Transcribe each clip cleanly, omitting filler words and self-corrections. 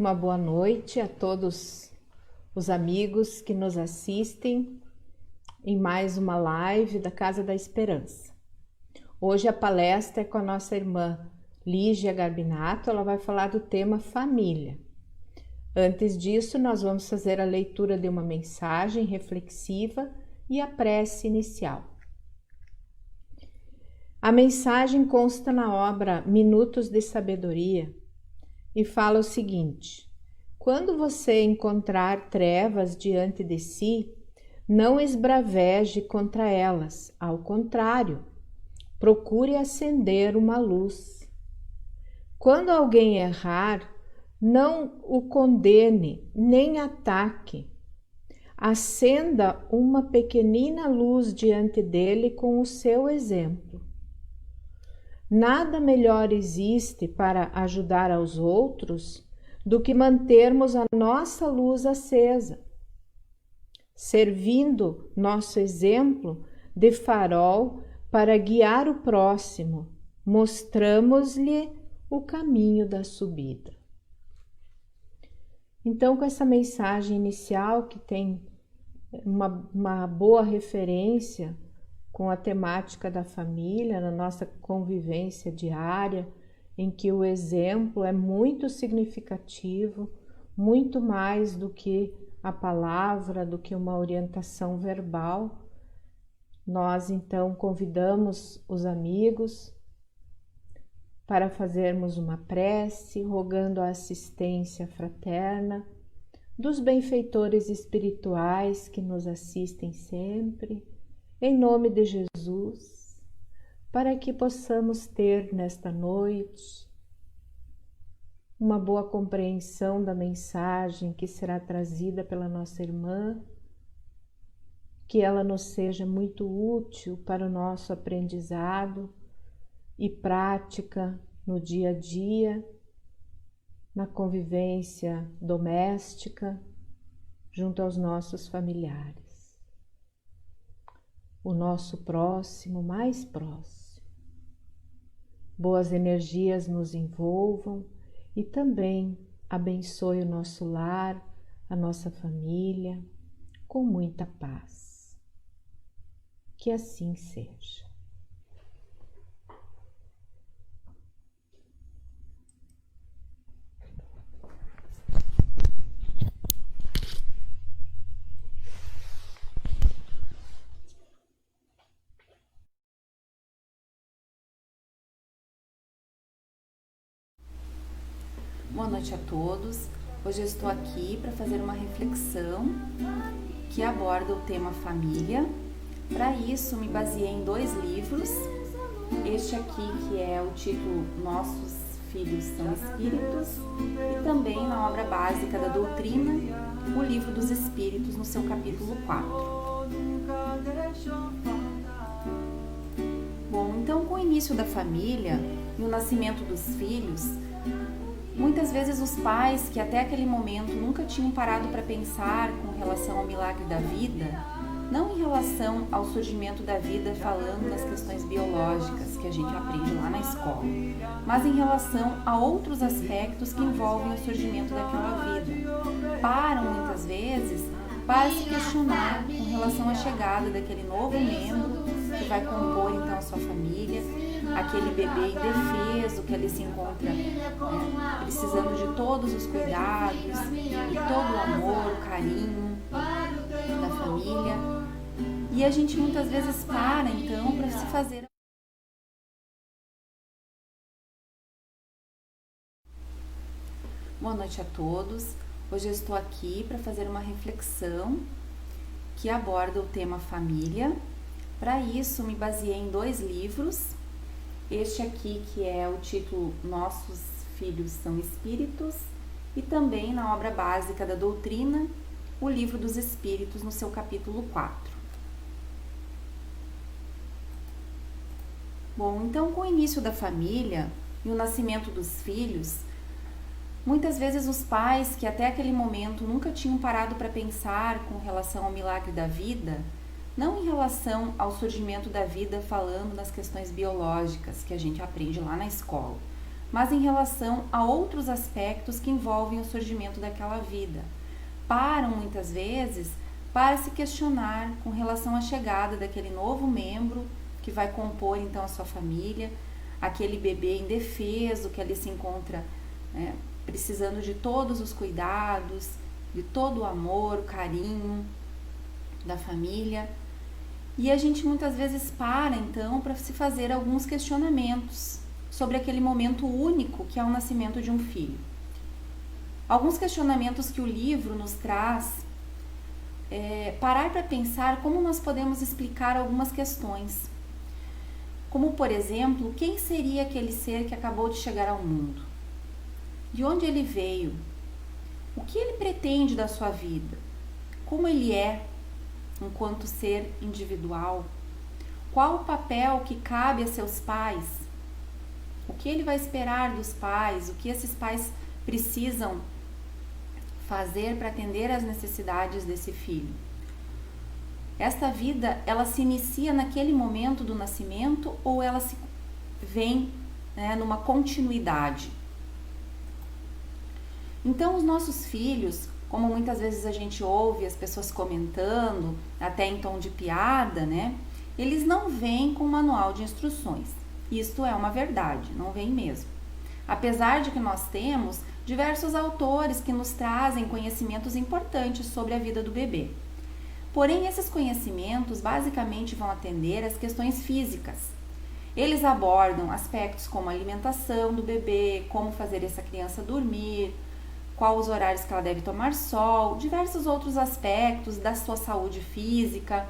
Uma boa noite a todos os amigos que nos assistem em mais uma live da Casa da Esperança. Hoje a palestra é com a nossa irmã Lígia Garbinato, ela vai falar do tema família. Antes disso, nós vamos fazer a leitura de uma mensagem reflexiva e a prece inicial. A mensagem consta na obra Minutos de Sabedoria e fala o seguinte: quando você encontrar trevas diante de si, não esbraveje contra elas, ao contrário, procure acender uma luz. Quando alguém errar, não o condene, nem ataque. Acenda uma pequenina luz diante dele com o seu exemplo. Nada melhor existe para ajudar aos outros do que mantermos a nossa luz acesa, servindo nosso exemplo de farol para guiar o próximo, mostramos-lhe o caminho da subida. Então, com essa mensagem inicial, que tem uma boa referência com a temática da família, na nossa convivência diária, em que o exemplo é muito significativo, muito mais do que a palavra, do que uma orientação verbal. Nós, então, convidamos os amigos para fazermos uma prece, rogando a assistência fraterna dos benfeitores espirituais que nos assistem sempre, em nome de Jesus, para que possamos ter nesta noite uma boa compreensão da mensagem que será trazida pela nossa irmã, que ela nos seja muito útil para o nosso aprendizado e prática no dia a dia, na convivência doméstica, junto aos nossos familiares. O nosso próximo, mais próximo. Boas energias nos envolvam e também abençoe o nosso lar, a nossa família, com muita paz. Que assim seja. Boa noite a todos. Hoje eu estou aqui para fazer uma reflexão que aborda o tema família. Para isso, me baseei em 2 livros. Este aqui, que é o título Nossos Filhos são Espíritos, e também na obra básica da doutrina, o Livro dos Espíritos, no seu capítulo 4. Bom, então, com o início da família e o nascimento dos filhos, muitas vezes os pais, que até aquele momento nunca tinham parado para pensar com relação ao milagre da vida, não em relação ao surgimento da vida falando das questões biológicas que a gente aprende lá na escola, mas em relação a outros aspectos que envolvem o surgimento daquela vida, param muitas vezes para se questionar com relação à chegada daquele novo membro que vai compor então a sua família, aquele bebê indefeso que ali se encontra precisando de todos os cuidados e todo o amor, o carinho da família. E a gente muitas vezes para então para se fazer. Boa noite a todos. Hoje eu estou aqui para fazer uma reflexão que aborda o tema família. Para isso, me baseei em 2 livros. Este aqui, que é o título Nossos Filhos são Espíritos, e também na obra básica da doutrina, o Livro dos Espíritos, no seu capítulo 4. Bom, então, com o início da família e o nascimento dos filhos, muitas vezes os pais, que até aquele momento nunca tinham parado para pensar com relação ao milagre da vida, não em relação ao surgimento da vida falando das questões biológicas que a gente aprende lá na escola, mas em relação a outros aspectos que envolvem o surgimento daquela vida. Param muitas vezes para se questionar com relação à chegada daquele novo membro que vai compor então a sua família, aquele bebê indefeso que ali se encontra precisando de todos os cuidados, de todo o amor, o carinho da família. E a gente muitas vezes para então para se fazer alguns questionamentos sobre aquele momento único que é o nascimento de um filho. Alguns questionamentos que o livro nos traz, parar para pensar como nós podemos explicar algumas questões. Como, por exemplo, quem seria aquele ser que acabou de chegar ao mundo? De onde ele veio? O que ele pretende da sua vida? Como ele é enquanto ser individual? Qual o papel que cabe a seus pais? O que ele vai esperar dos pais? O que esses pais precisam fazer para atender às necessidades desse filho? Esta vida, ela se inicia naquele momento do nascimento ou ela se vem numa continuidade? Então, os nossos filhos, como muitas vezes a gente ouve as pessoas comentando, até em tom de piada, eles não vêm com manual de instruções. Isto é uma verdade, não vem mesmo. Apesar de que nós temos diversos autores que nos trazem conhecimentos importantes sobre a vida do bebê. Porém, esses conhecimentos basicamente vão atender às questões físicas. Eles abordam aspectos como a alimentação do bebê, como fazer essa criança dormir, quais os horários que ela deve tomar sol, diversos outros aspectos da sua saúde física,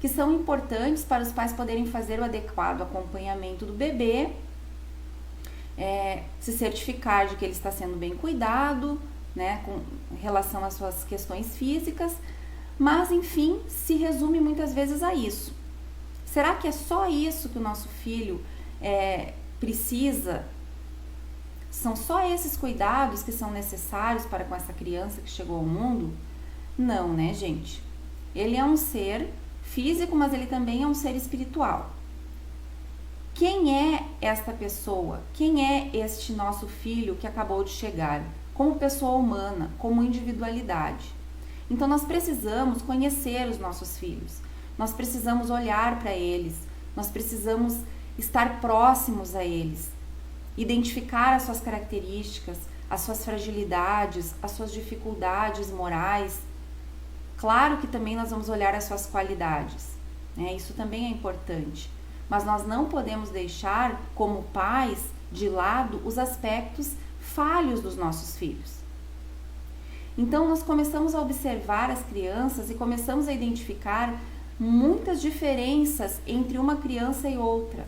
que são importantes para os pais poderem fazer o adequado acompanhamento do bebê, se certificar de que ele está sendo bem cuidado, com relação às suas questões físicas, mas enfim, se resume muitas vezes a isso. Será que é só isso que o nosso filho precisa? São só esses cuidados que são necessários para com essa criança que chegou ao mundo? Não, gente? Ele é um ser físico, mas ele também é um ser espiritual. Quem é esta pessoa? Quem é este nosso filho que acabou de chegar? Como pessoa humana, como individualidade. Então, nós precisamos conhecer os nossos filhos. Nós precisamos olhar para eles. Nós precisamos estar próximos a eles. Identificar as suas características, as suas fragilidades, as suas dificuldades morais. Claro que também nós vamos olhar as suas qualidades, isso também é importante. Mas nós não podemos deixar, como pais, de lado os aspectos falhos dos nossos filhos. Então, nós começamos a observar as crianças e começamos a identificar muitas diferenças entre uma criança e outra.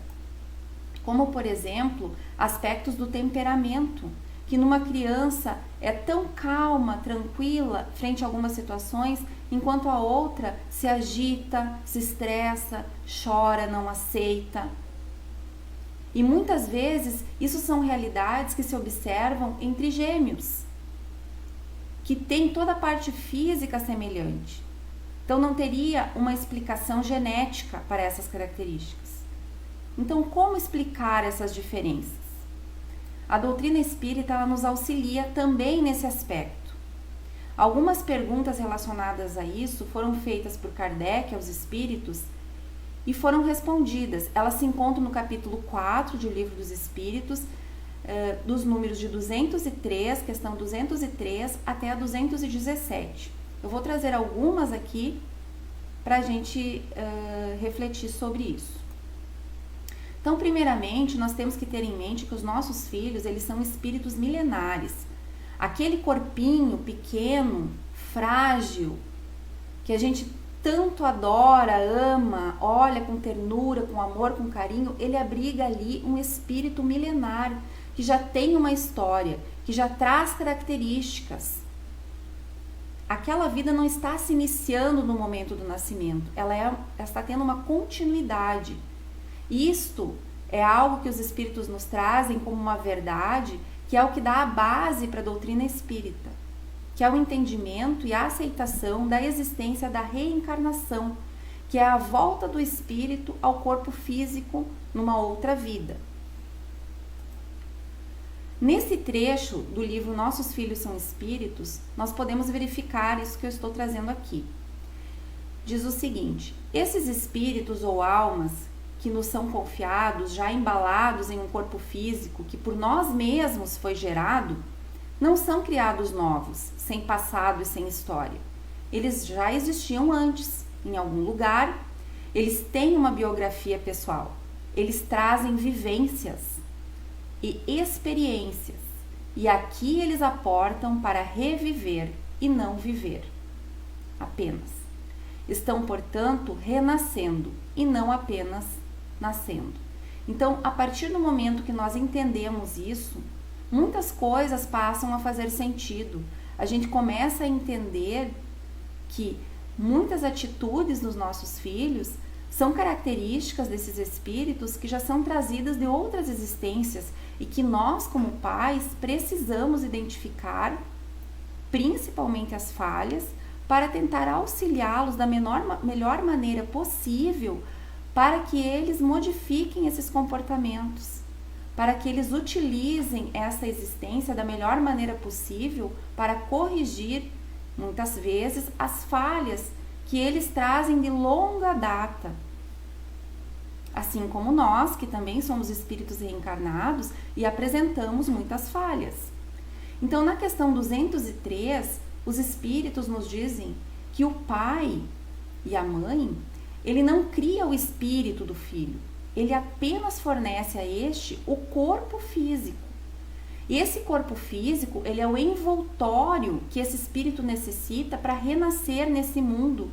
Como, por exemplo, aspectos do temperamento, que numa criança é tão calma, tranquila, frente a algumas situações, enquanto a outra se agita, se estressa, chora, não aceita. E muitas vezes, isso são realidades que se observam entre gêmeos, que tem toda a parte física semelhante. Então, não teria uma explicação genética para essas características. Então, como explicar essas diferenças? A doutrina espírita ela nos auxilia também nesse aspecto. Algumas perguntas relacionadas a isso foram feitas por Kardec aos espíritos e foram respondidas. Elas se encontram no capítulo 4 de O Livro dos Espíritos, dos números de 203, questão 203 até a 217. Eu vou trazer algumas aqui para a gente refletir sobre isso. Então, primeiramente, nós temos que ter em mente que os nossos filhos, eles são espíritos milenares. Aquele corpinho pequeno, frágil, que a gente tanto adora, ama, olha com ternura, com amor, com carinho, ele abriga ali um espírito milenar, que já tem uma história, que já traz características. Aquela vida não está se iniciando no momento do nascimento, ela está tendo uma continuidade. Isto é algo que os espíritos nos trazem como uma verdade, que é o que dá a base para a doutrina espírita, que é o entendimento e a aceitação da existência da reencarnação, que é a volta do espírito ao corpo físico numa outra vida. Nesse trecho do livro Nossos Filhos São Espíritos, nós podemos verificar isso que eu estou trazendo aqui. Diz o seguinte: esses espíritos ou almas que nos são confiados, já embalados em um corpo físico que por nós mesmos foi gerado, não são criados novos, sem passado e sem história. Eles já existiam antes, em algum lugar, eles têm uma biografia pessoal, eles trazem vivências e experiências, e aqui eles aportam para reviver e não viver apenas. Estão, portanto, renascendo e não apenas nascendo. Então, a partir do momento que nós entendemos isso, muitas coisas passam a fazer sentido. A gente começa a entender que muitas atitudes dos nossos filhos são características desses espíritos que já são trazidas de outras existências e que nós, como pais, precisamos identificar, principalmente as falhas, para tentar auxiliá-los da melhor maneira possível para que eles modifiquem esses comportamentos, para que eles utilizem essa existência da melhor maneira possível para corrigir, muitas vezes, as falhas que eles trazem de longa data. Assim como nós, que também somos espíritos reencarnados e apresentamos muitas falhas. Então, na questão 203, os espíritos nos dizem que o pai e a mãe, ele não cria o espírito do filho, ele apenas fornece a este o corpo físico. E esse corpo físico, ele é o envoltório que esse espírito necessita para renascer nesse mundo,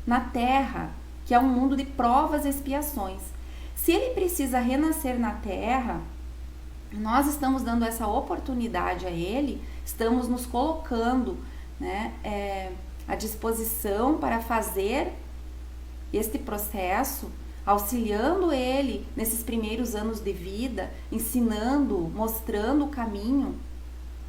na Terra, que é um mundo de provas e expiações. Se ele precisa renascer na Terra, nós estamos dando essa oportunidade a ele, estamos nos colocando, né, à disposição para fazer este processo, auxiliando ele nesses primeiros anos de vida, ensinando, mostrando o caminho.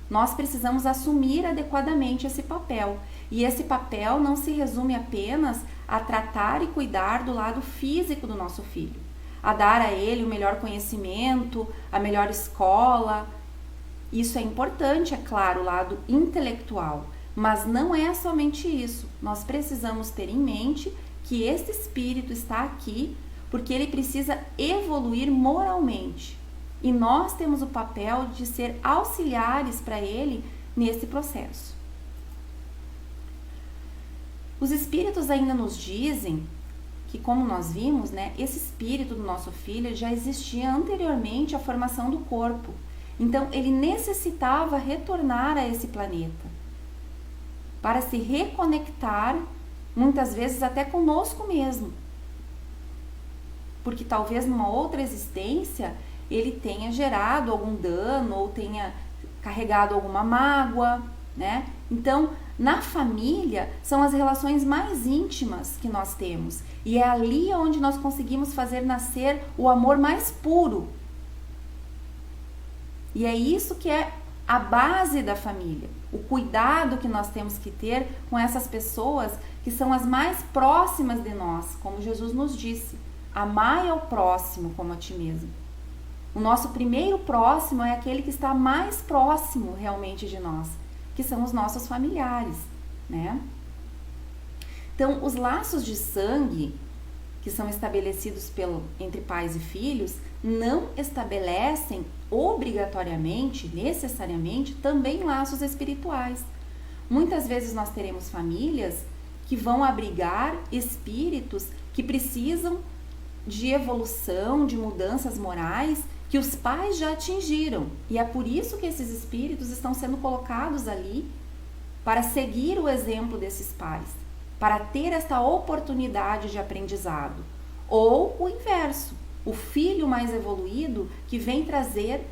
Nós precisamos assumir adequadamente esse papel. E esse papel não se resume apenas a tratar e cuidar do lado físico do nosso filho, a dar a ele o melhor conhecimento, a melhor escola. Isso é importante, é claro, o lado intelectual, mas não é somente isso. Nós precisamos ter em mente que este espírito está aqui porque ele precisa evoluir moralmente. E nós temos o papel de ser auxiliares para ele nesse processo. Os espíritos ainda nos dizem que, como nós vimos, né, esse espírito do nosso filho já existia anteriormente à formação do corpo. Então, ele necessitava retornar a esse planeta para se reconectar, muitas vezes até conosco mesmo. Porque talvez numa outra existência ele tenha gerado algum dano ou tenha carregado alguma mágoa, né? Então, na família são as relações mais íntimas que nós temos. E é ali onde nós conseguimos fazer nascer o amor mais puro. E é isso que é a base da família. O cuidado que nós temos que ter com essas pessoas que são as mais próximas de nós, como Jesus nos disse. Amai ao próximo como a ti mesmo. O nosso primeiro próximo é aquele que está mais próximo realmente de nós, que são os nossos familiares, né? Então, os laços de sangue que são estabelecidos entre pais e filhos não estabelecem obrigatoriamente, necessariamente, também laços espirituais. Muitas vezes nós teremos famílias que vão abrigar espíritos que precisam de evolução, de mudanças morais que os pais já atingiram. E é por isso que esses espíritos estão sendo colocados ali para seguir o exemplo desses pais, para ter esta oportunidade de aprendizado. Ou o inverso, o filho mais evoluído que vem trazer,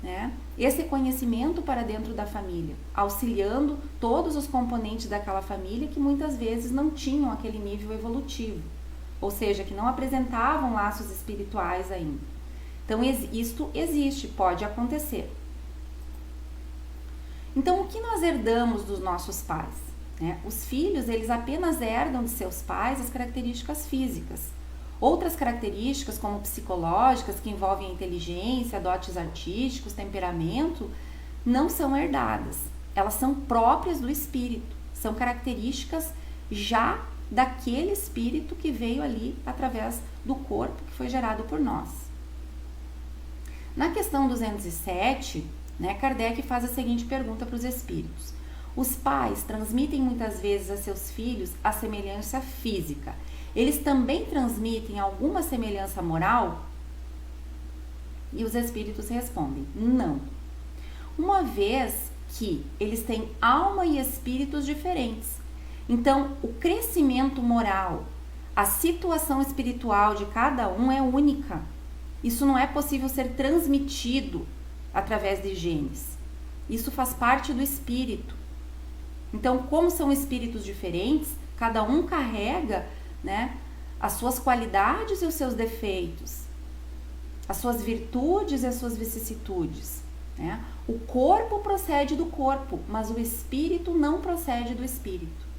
né, esse conhecimento para dentro da família, auxiliando todos os componentes daquela família que muitas vezes não tinham aquele nível evolutivo, ou seja, que não apresentavam laços espirituais ainda. Então, isto existe, pode acontecer. Então, o que nós herdamos dos nossos pais? Os filhos, eles apenas herdam de seus pais as características físicas. Outras características, como psicológicas, que envolvem inteligência, dotes artísticos, temperamento, não são herdadas. Elas são próprias do espírito, são características já daquele espírito que veio ali através do corpo que foi gerado por nós. Na questão 207, Kardec faz a seguinte pergunta para os espíritos. Os pais transmitem muitas vezes a seus filhos a semelhança física. Eles também transmitem alguma semelhança moral? E os espíritos respondem, não. Uma vez que eles têm alma e espíritos diferentes. Então, o crescimento moral, a situação espiritual de cada um é única. Isso não é possível ser transmitido através de genes. Isso faz parte do espírito. Então, como são espíritos diferentes, cada um carrega, as suas qualidades e os seus defeitos, as suas virtudes e as suas vicissitudes. O corpo procede do corpo, mas o espírito não procede do espírito.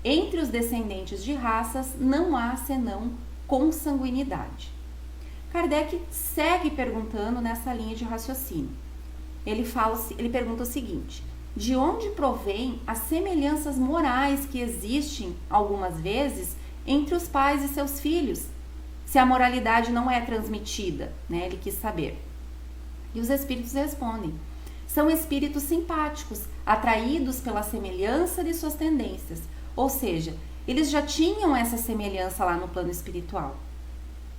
Entre os descendentes de raças não há senão consanguinidade. Kardec segue perguntando nessa linha de raciocínio. Ele pergunta o seguinte: de onde provém as semelhanças morais que existem, algumas vezes, entre os pais e seus filhos, se a moralidade não é transmitida? Ele quis saber. E os espíritos respondem: são espíritos simpáticos, atraídos pela semelhança de suas tendências. Ou seja, eles já tinham essa semelhança lá no plano espiritual.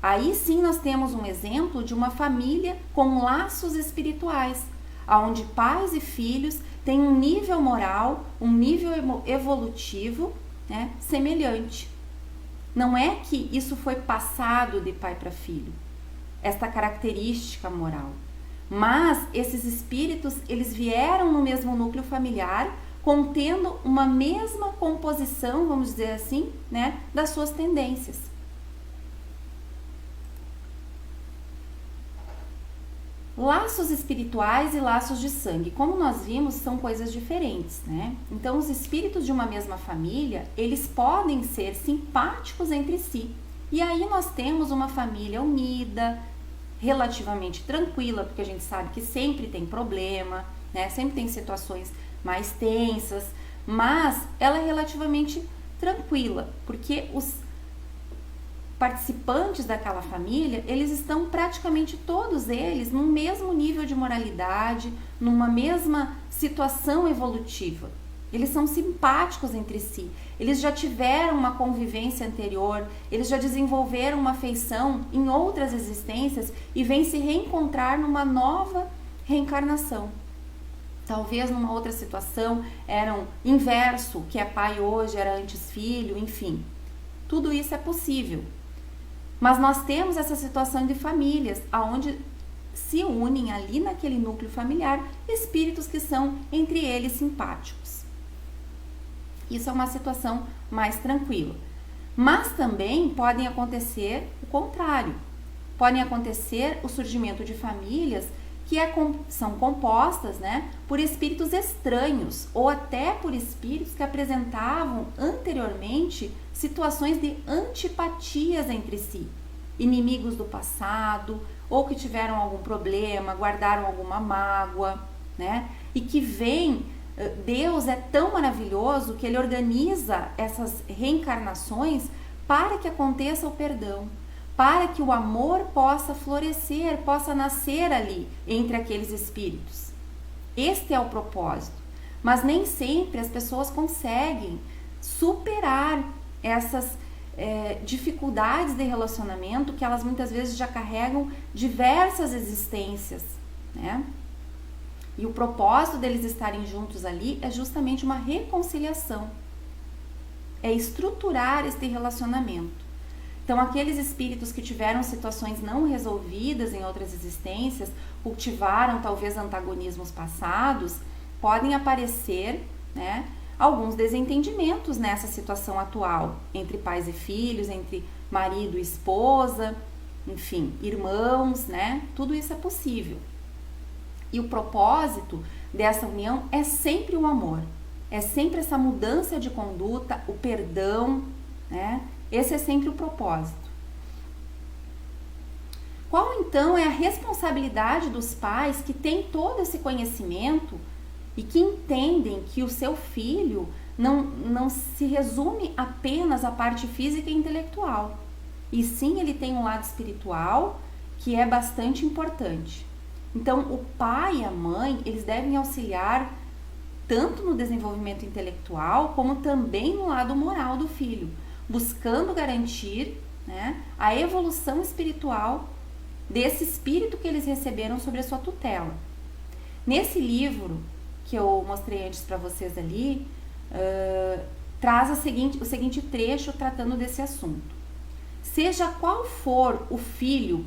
Aí sim nós temos um exemplo de uma família com laços espirituais, onde pais e filhos têm um nível moral, um nível evolutivo semelhante. Não é que isso foi passado de pai para filho, esta característica moral. Mas esses espíritos, eles vieram no mesmo núcleo familiar, contendo uma mesma composição, vamos dizer assim, das suas tendências. Laços espirituais e laços de sangue, como nós vimos, são coisas diferentes, Então, os espíritos de uma mesma família, eles podem ser simpáticos entre si. E aí nós temos uma família unida, relativamente tranquila, porque a gente sabe que sempre tem problema, sempre tem situações mais tensas, mas ela é relativamente tranquila, porque os participantes daquela família, eles estão praticamente todos eles no mesmo nível de moralidade, numa mesma situação evolutiva. Eles são simpáticos entre si, eles já tiveram uma convivência anterior, eles já desenvolveram uma afeição em outras existências e vêm se reencontrar numa nova reencarnação. Talvez numa outra situação eram inverso, que é pai hoje, era antes filho, enfim. Tudo isso é possível. Mas nós temos essa situação de famílias, onde se unem ali naquele núcleo familiar espíritos que são entre eles simpáticos. Isso é uma situação mais tranquila. Mas também podem acontecer o contrário. Podem acontecer o surgimento de famílias que são compostas por espíritos estranhos ou até por espíritos que apresentavam anteriormente situações de antipatias entre si, inimigos do passado, ou que tiveram algum problema, guardaram alguma mágoa, e que Deus é tão maravilhoso que Ele organiza essas reencarnações para que aconteça o perdão, para que o amor possa florescer, possa nascer ali entre aqueles espíritos. Este é o propósito, mas nem sempre as pessoas conseguem superar essas dificuldades de relacionamento, que elas muitas vezes já carregam diversas existências, E o propósito deles estarem juntos ali é justamente uma reconciliação, é estruturar este relacionamento. Então, aqueles espíritos que tiveram situações não resolvidas em outras existências, cultivaram talvez antagonismos passados, podem aparecer, alguns desentendimentos nessa situação atual, entre pais e filhos, entre marido e esposa, enfim, irmãos, Tudo isso é possível. E o propósito dessa união é sempre o amor, é sempre essa mudança de conduta, o perdão, Esse é sempre o propósito. Qual então é a responsabilidade dos pais que têm todo esse conhecimento e que entendem que o seu filho não se resume apenas à parte física e intelectual, e sim ele tem um lado espiritual que é bastante importante. Então o pai e a mãe, eles devem auxiliar tanto no desenvolvimento intelectual como também no lado moral do filho, buscando garantir, né, a evolução espiritual desse espírito que eles receberam sobre a sua tutela. Nesse livro que eu mostrei antes para vocês ali, traz o seguinte trecho tratando desse assunto. Seja qual for o filho,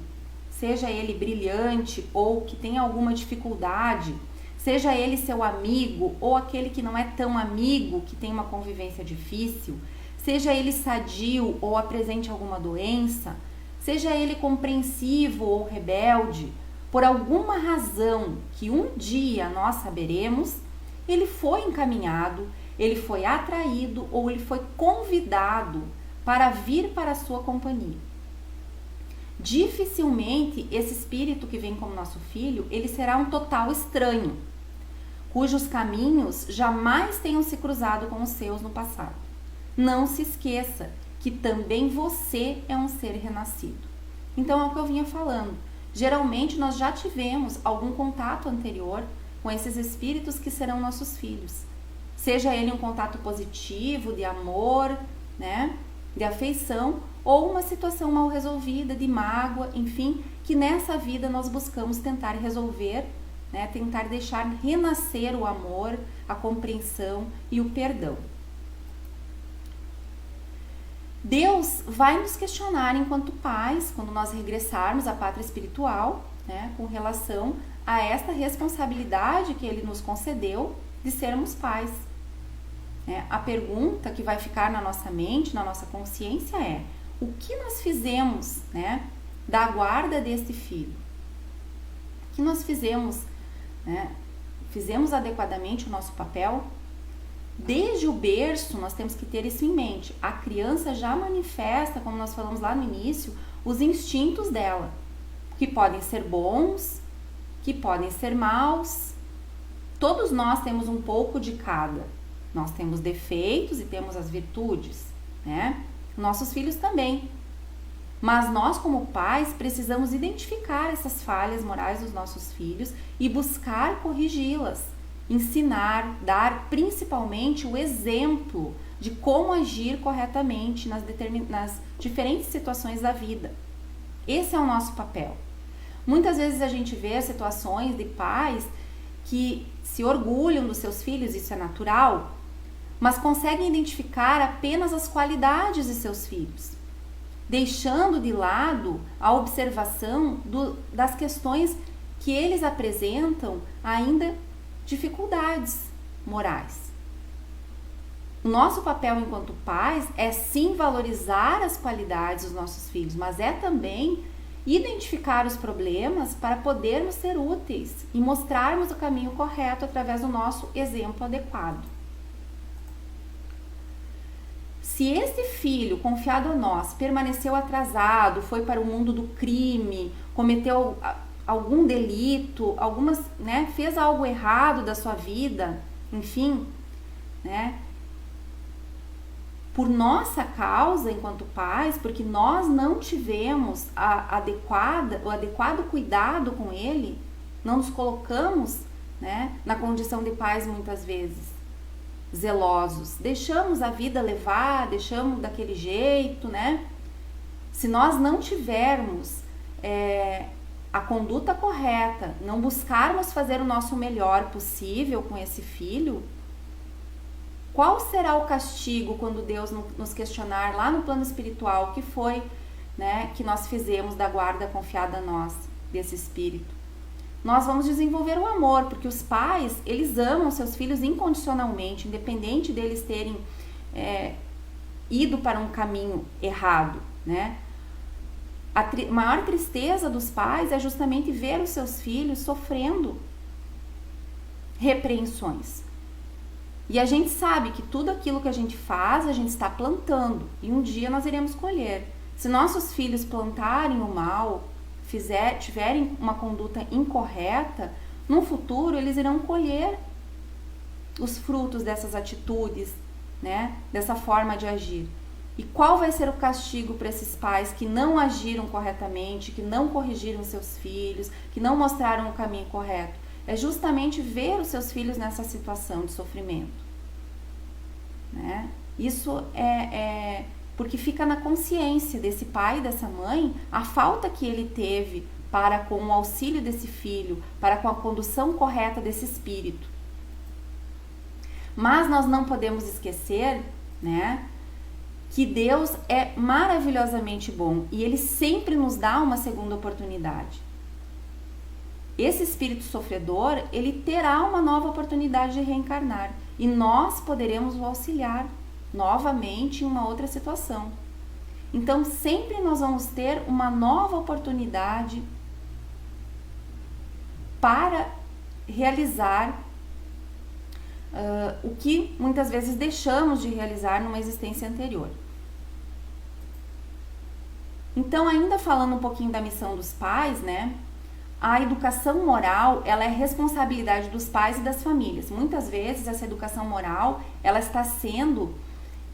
seja ele brilhante ou que tenha alguma dificuldade, seja ele seu amigo ou aquele que não é tão amigo, que tem uma convivência difícil, seja ele sadio ou apresente alguma doença, seja ele compreensivo ou rebelde, por alguma razão que um dia nós saberemos, ele foi encaminhado, ele foi atraído ou ele foi convidado para vir para a sua companhia. Dificilmente esse espírito que vem como nosso filho, ele será um total estranho, cujos caminhos jamais tenham se cruzado com os seus no passado. Não se esqueça que também você é um ser renascido. Então é o que eu vinha falando. Geralmente nós já tivemos algum contato anterior com esses espíritos que serão nossos filhos. Seja ele um contato positivo, de amor, né, de afeição, ou uma situação mal resolvida, de mágoa, enfim, que nessa vida nós buscamos tentar resolver, né, tentar deixar renascer o amor, a compreensão e o perdão. Deus vai nos questionar enquanto pais, quando nós regressarmos à pátria espiritual, né, com relação a esta responsabilidade que Ele nos concedeu de sermos pais. A pergunta que vai ficar na nossa mente, na nossa consciência é: o que nós fizemos, né, da guarda deste filho? O que nós fizemos, né? Fizemos adequadamente o nosso papel? Desde o berço, nós temos que ter isso em mente. A criança já manifesta, como nós falamos lá no início, os instintos dela, que podem ser bons, que podem ser maus. Todos nós temos um pouco de cada. Nós temos defeitos e temos as virtudes, né? Nossos filhos também. Mas nós, como pais, precisamos identificar essas falhas morais dos nossos filhos e buscar corrigi-las. Ensinar, dar principalmente o exemplo de como agir corretamente nas diferentes situações da vida. Esse é o nosso papel. Muitas vezes a gente vê situações de pais que se orgulham dos seus filhos, isso é natural, mas conseguem identificar apenas as qualidades de seus filhos, deixando de lado a observação das questões que eles apresentam ainda dificuldades morais. O nosso papel enquanto pais é sim valorizar as qualidades dos nossos filhos, mas é também identificar os problemas para podermos ser úteis e mostrarmos o caminho correto através do nosso exemplo adequado. Se este filho confiado a nós permaneceu atrasado, foi para o mundo do crime, cometeu algum delito, fez algo errado da sua vida, enfim, né? Por nossa causa, enquanto pais, porque nós não tivemos o adequado cuidado com ele, não nos colocamos, né, na condição de pais muitas vezes zelosos, deixamos a vida levar, deixamos daquele jeito, né? Se nós não tivermos a conduta correta, não buscarmos fazer o nosso melhor possível com esse filho, qual será o castigo quando Deus nos questionar lá no plano espiritual o que foi, né, que nós fizemos da guarda confiada a nós, desse espírito? Nós vamos desenvolver o amor, porque os pais, eles amam seus filhos incondicionalmente, independente deles terem ido para um caminho errado, né? A maior tristeza dos pais é justamente ver os seus filhos sofrendo repreensões. E a gente sabe que tudo aquilo que a gente faz, a gente está plantando. E um dia nós iremos colher. Se nossos filhos plantarem o mal, tiverem uma conduta incorreta, no futuro eles irão colher os frutos dessas atitudes, né? Dessa forma de agir. E qual vai ser o castigo para esses pais que não agiram corretamente, que não corrigiram seus filhos, que não mostraram o caminho correto? É justamente ver os seus filhos nessa situação de sofrimento, né? Isso é porque fica na consciência desse pai e dessa mãe a falta que ele teve para com o auxílio desse filho, para com a condução correta desse espírito. Mas nós não podemos esquecer, né, que Deus é maravilhosamente bom e Ele sempre nos dá uma segunda oportunidade. Esse espírito sofredor, ele terá uma nova oportunidade de reencarnar e nós poderemos o auxiliar novamente em uma outra situação. Então, sempre nós vamos ter uma nova oportunidade para realizar o que muitas vezes deixamos de realizar numa existência anterior. Então, ainda falando um pouquinho da missão dos pais, né? A educação moral, ela é responsabilidade dos pais e das famílias. Muitas vezes essa educação moral, ela está sendo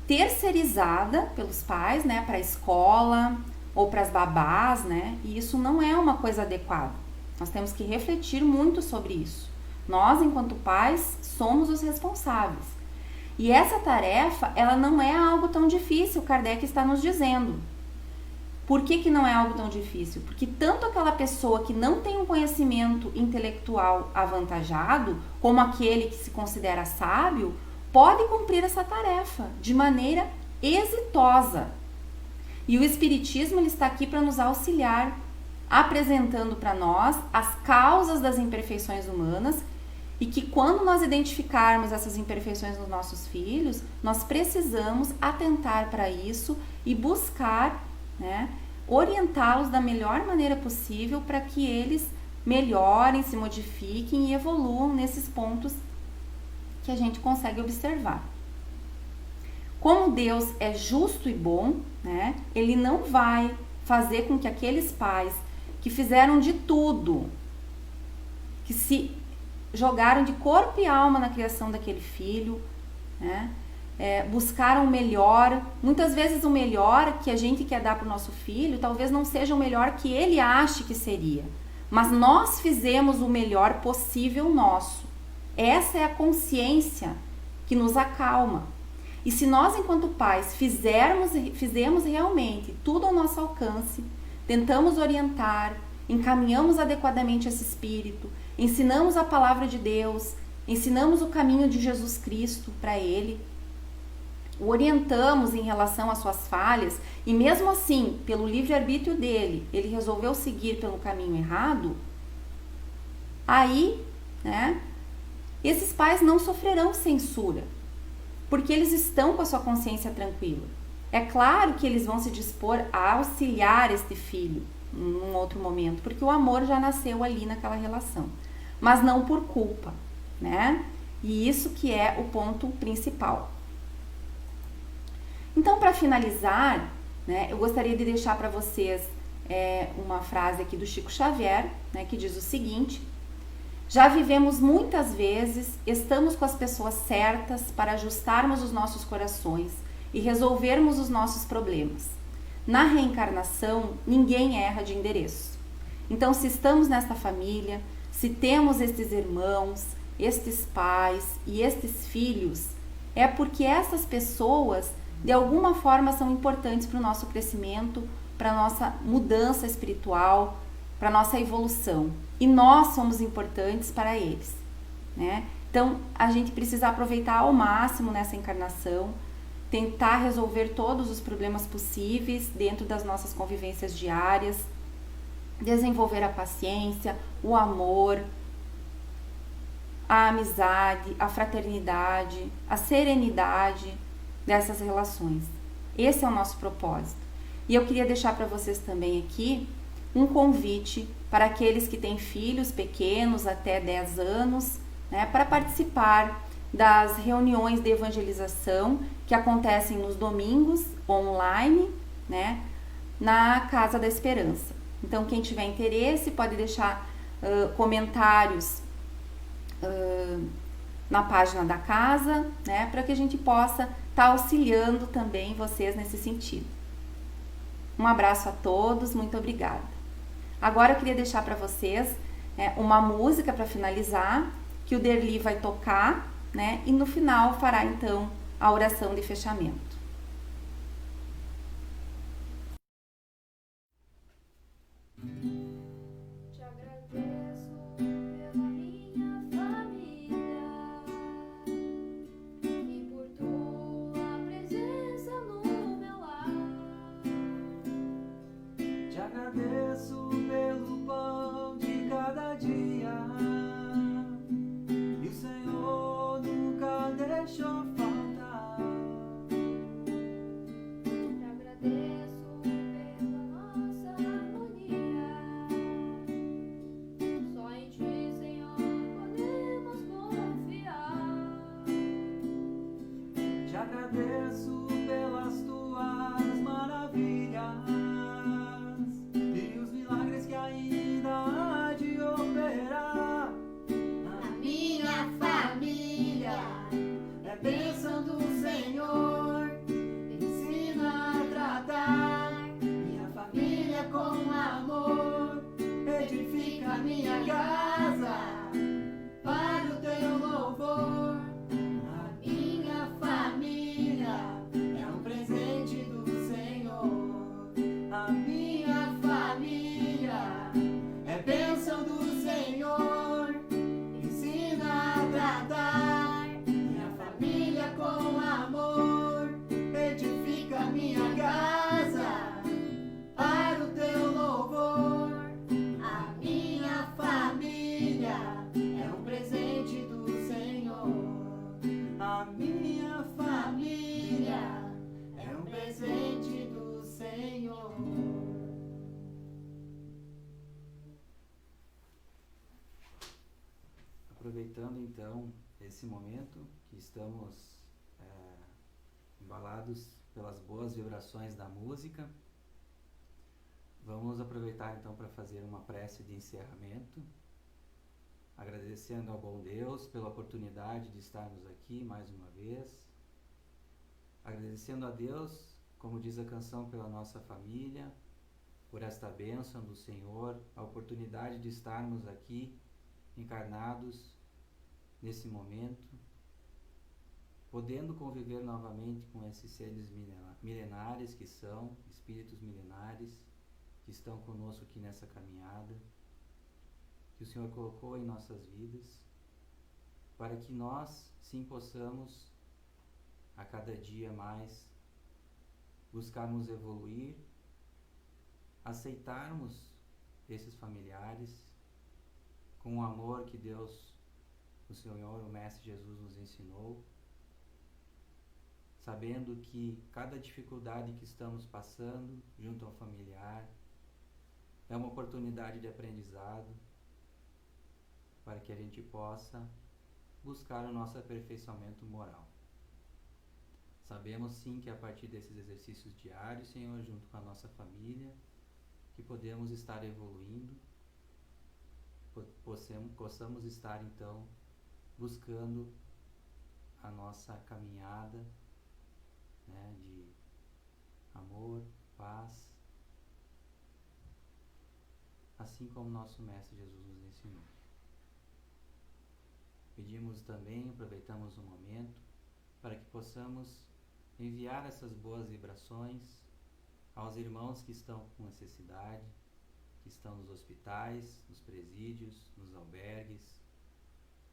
terceirizada pelos pais, né, para a escola ou para as babás, né? E isso não é uma coisa adequada. Nós temos que refletir muito sobre isso. Nós, enquanto pais, somos os responsáveis. E essa tarefa, ela não é algo tão difícil, Kardec está nos dizendo. Por que não é algo tão difícil? Porque tanto aquela pessoa que não tem um conhecimento intelectual avantajado, como aquele que se considera sábio, pode cumprir essa tarefa de maneira exitosa. E o Espiritismo, ele está aqui para nos auxiliar, apresentando para nós as causas das imperfeições humanas e que quando nós identificarmos essas imperfeições nos nossos filhos, nós precisamos atentar para isso e buscar, né, orientá-los da melhor maneira possível para que eles melhorem, se modifiquem e evoluam nesses pontos que a gente consegue observar. Como Deus é justo e bom, né, Ele não vai fazer com que aqueles pais que fizeram de tudo, que se jogaram de corpo e alma na criação daquele filho, né, buscaram o melhor. Muitas vezes o melhor que a gente quer dar para o nosso filho talvez não seja o melhor que ele ache que seria, mas nós fizemos o melhor possível nosso. Essa é a consciência que nos acalma. E se nós, enquanto pais, fizemos realmente tudo ao nosso alcance, tentamos orientar, encaminhamos adequadamente esse espírito, ensinamos a palavra de Deus, ensinamos o caminho de Jesus Cristo para ele, o orientamos em relação às suas falhas, e mesmo assim, pelo livre-arbítrio dele, ele resolveu seguir pelo caminho errado, aí, né, esses pais não sofrerão censura, porque eles estão com a sua consciência tranquila. É claro que eles vão se dispor a auxiliar este filho num outro momento, porque o amor já nasceu ali naquela relação, mas não por culpa, né? E isso que é o ponto principal. Então, para finalizar, né, eu gostaria de deixar para vocês uma frase aqui do Chico Xavier, né, que diz o seguinte: já vivemos muitas vezes, estamos com as pessoas certas para ajustarmos os nossos corações e resolvermos os nossos problemas. Na reencarnação, ninguém erra de endereço. Então, se estamos nesta família, se temos estes irmãos, estes pais e estes filhos, é porque essas pessoas, de alguma forma, são importantes para o nosso crescimento, para a nossa mudança espiritual, para a nossa evolução. E nós somos importantes para eles, né? Então, a gente precisa aproveitar ao máximo nessa encarnação, tentar resolver todos os problemas possíveis dentro das nossas convivências diárias, desenvolver a paciência, o amor, a amizade, a fraternidade, a serenidade dessas relações. Esse é o nosso propósito. E eu queria deixar para vocês também aqui um convite para aqueles que têm filhos pequenos até 10 anos, né, para participar das reuniões de evangelização que acontecem nos domingos online, né, na Casa da Esperança. Então, quem tiver interesse pode deixar comentários na página da casa, né, para que a gente possa estar auxiliando também vocês nesse sentido. Um abraço a todos, muito obrigada. Agora eu queria deixar para vocês uma música para finalizar, que o Derli vai tocar, né, e no final fará então a oração de fechamento. Agradeço pelo pão de cada dia, e o Senhor nunca deixou faltar. Te agradeço pela nossa harmonia, só em Ti, Senhor, podemos confiar. Te agradeço pelas Tuas maravilhas e os milagres que ainda há de operar. A minha família É bênção do Senhor, ensina a tratar minha família com amor, edifica minha casa para o teu louvor. A minha família é um presente do Senhor. A minha família é bênção do Senhor, ensina a tratar minha família com amor, edifica minha casa para o teu louvor. A minha família é um presente do Senhor. A minha família é um presente do Senhor. Aproveitando então esse momento que estamos embalados pelas boas vibrações da música, vamos aproveitar então para fazer uma prece de encerramento, agradecendo ao bom Deus pela oportunidade de estarmos aqui mais uma vez, agradecendo a Deus, como diz a canção, pela nossa família, por esta bênção do Senhor, a oportunidade de estarmos aqui encarnados nesse momento, podendo conviver novamente com esses seres milenares que são, espíritos milenares, que estão conosco aqui nessa caminhada, que o Senhor colocou em nossas vidas, para que nós, sim, possamos, a cada dia mais, buscarmos evoluir, aceitarmos esses familiares com o amor que Deus, o Senhor, o Mestre Jesus nos ensinou, sabendo que cada dificuldade que estamos passando junto ao familiar é uma oportunidade de aprendizado para que a gente possa buscar o nosso aperfeiçoamento moral. Sabemos sim que a partir desses exercícios diários, Senhor, junto com a nossa família, que podemos estar evoluindo, possamos estar então buscando a nossa caminhada, né, de amor, paz, assim como nosso Mestre Jesus nos ensinou. Pedimos também, aproveitamos o momento, para que possamos enviar essas boas vibrações aos irmãos que estão com necessidade, que estão nos hospitais, nos presídios, nos albergues,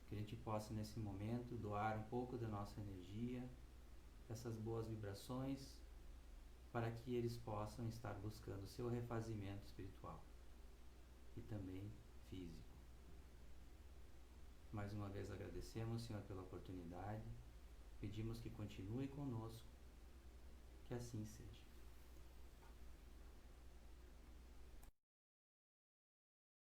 que a gente possa nesse momento doar um pouco da nossa energia, essas boas vibrações, para que eles possam estar buscando o seu refazimento espiritual e também físico. Mais uma vez agradecemos, Senhor, pela oportunidade, pedimos que continue conosco, que assim seja.